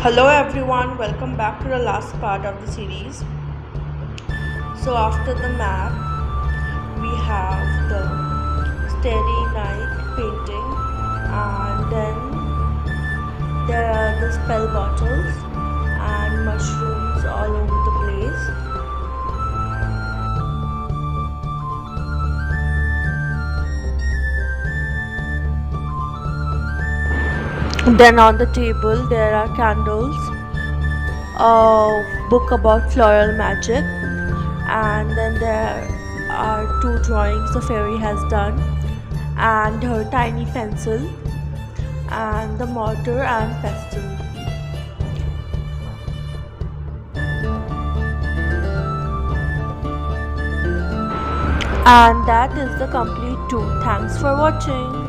Hello everyone, welcome back to the last part of the series. So after the map, we have the starry night painting, and then there are the spell bottles and mushrooms all over the place. Then on the table there are candles, a book about floral magic, and then there are two drawings the fairy has done, and her tiny pencil, and the mortar and pestle. And that is the complete tour. Thanks for watching.